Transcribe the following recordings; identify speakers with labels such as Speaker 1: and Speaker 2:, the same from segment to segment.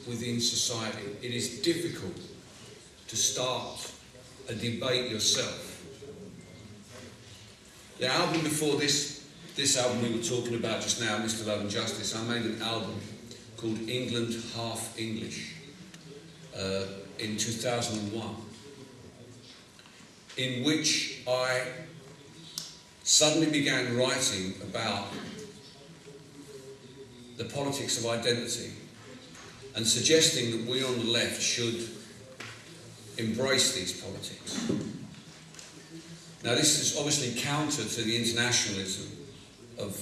Speaker 1: within society. It is difficult to start a debate yourself. The album before this album we were talking about just now, Mr. Love and Justice, I made an album called England Half English in 2001, in which I suddenly began writing about the politics of identity and suggesting that we on the left should embrace these politics. Now this is obviously counter to the internationalism of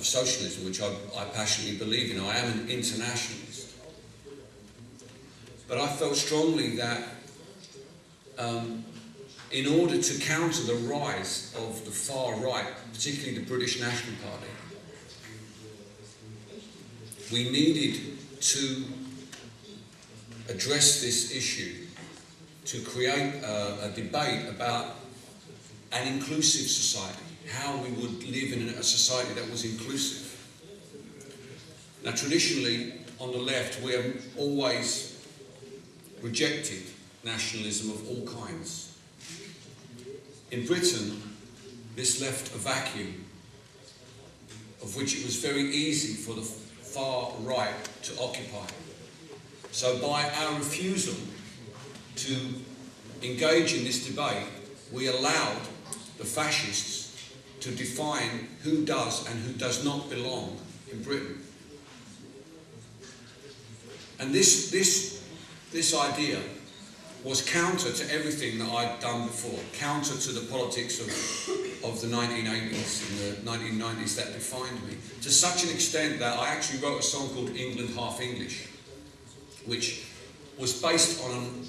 Speaker 1: socialism, which I passionately believe in. I am an internationalist. But I felt strongly that in order to counter the rise of the far right, particularly the British National Party, we needed to address this issue, to create a debate about an inclusive society, how we would live in a society that was inclusive. Now, traditionally, on the left, we have always rejected nationalism of all kinds. In Britain, this left a vacuum of which it was very easy for the far right to occupy. So by our refusal to engage in this debate, we allowed the fascists to define who does and who does not belong in Britain. And this idea was counter to everything that I'd done before, counter to the politics of the 1980s and the 1990s that defined me, to such an extent that I actually wrote a song called England Half English, which was based on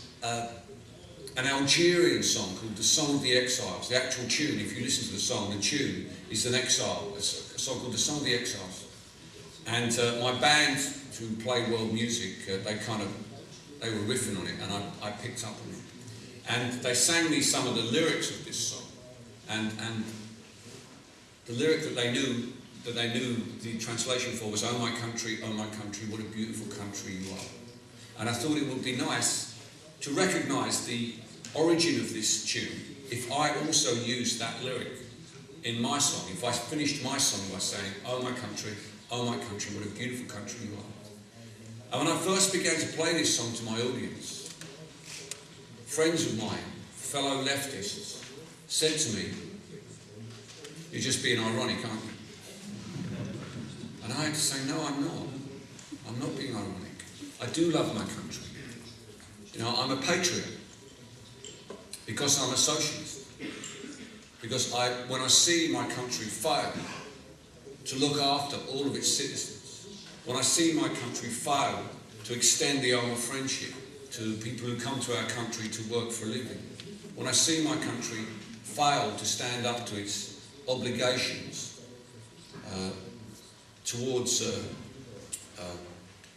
Speaker 1: an Algerian song called The Song of the Exiles. The actual tune, if you listen to the song, the tune is an exile, a song called The Song of the Exiles. And my band, who play world music, they were riffing on it, and I picked up on it. And they sang me some of the lyrics of this song. And the lyric that they knew the translation for was, oh my country, what a beautiful country you are. And I thought it would be nice to recognise the origin of this tune if I also used that lyric in my song, if I finished my song by saying, oh my country, what a beautiful country you are. And when I first began to play this song to my audience, friends of mine, fellow leftists, said to me, you're just being ironic, aren't you? And I had to say, no, I'm not. I'm not being ironic. I do love my country. You know, I'm a patriot because I'm a socialist. Because when I see my country fail to look after all of its citizens, when I see my country fail to extend the arm of friendship to people who come to our country to work for a living, when I see my country fail to stand up to its obligations towards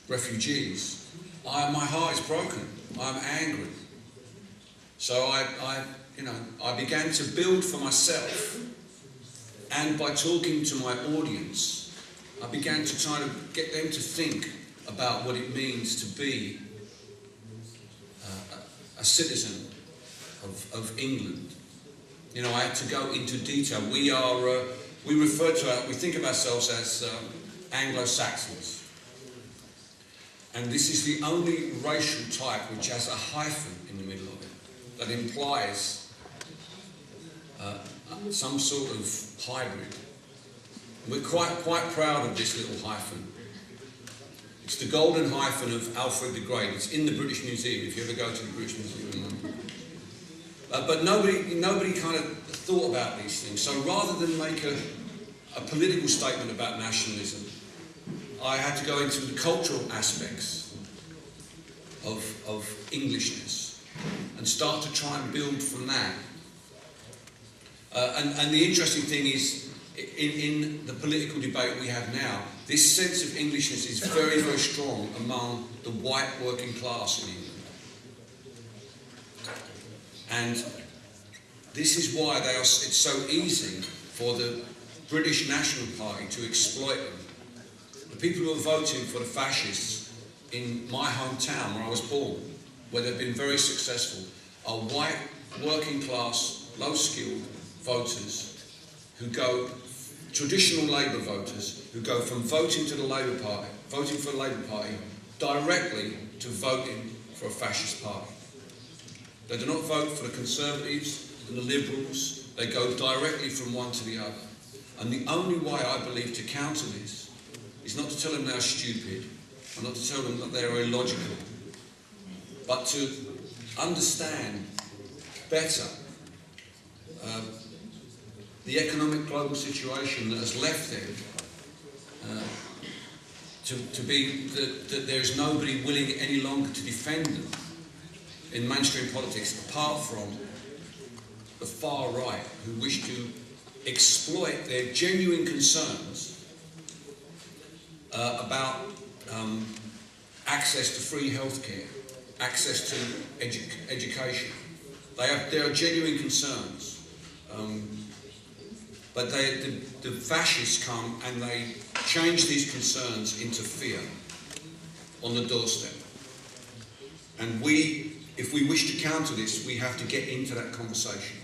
Speaker 1: refugees, my heart is broken. I'm angry. So I began to build for myself, and by talking to my audience, I began to try to get them to think about what it means to be a citizen of England. You know, I had to go into detail. We think of ourselves as Anglo-Saxons. And this is the only racial type which has a hyphen in the middle of it that implies some sort of hybrid. We're quite proud of this little hyphen. It's the golden hyphen of Alfred the Great. It's in the British Museum, if you ever go to the British Museum. But nobody kind of thought about these things. So rather than make a political statement about nationalism, I had to go into the cultural aspects of Englishness and start to try and build from that. And the interesting thing is, in the political debate we have now, this sense of Englishness is very, very strong among the white working class in England. And this is why it's so easy for the British National Party to exploit them. The people who are voting for the fascists in my hometown where I was born, where they've been very successful, are white, working class, low skilled voters who go, traditional Labour voters, who go from voting to the Labour Party, voting for the Labour Party, directly to voting for a fascist party. They do not vote for the Conservatives and the Liberals, they go directly from one to the other. And the only way, I believe, to counter this is not to tell them they're stupid, and not to tell them that they're illogical, but to understand better the economic global situation that has left them to be that there is nobody willing any longer to defend them in mainstream politics apart from the far right who wish to exploit their genuine concerns about access to free healthcare, access to education. There are genuine concerns, but the fascists come and they change these concerns into fear on the doorstep. And if we wish to counter this, we have to get into that conversation.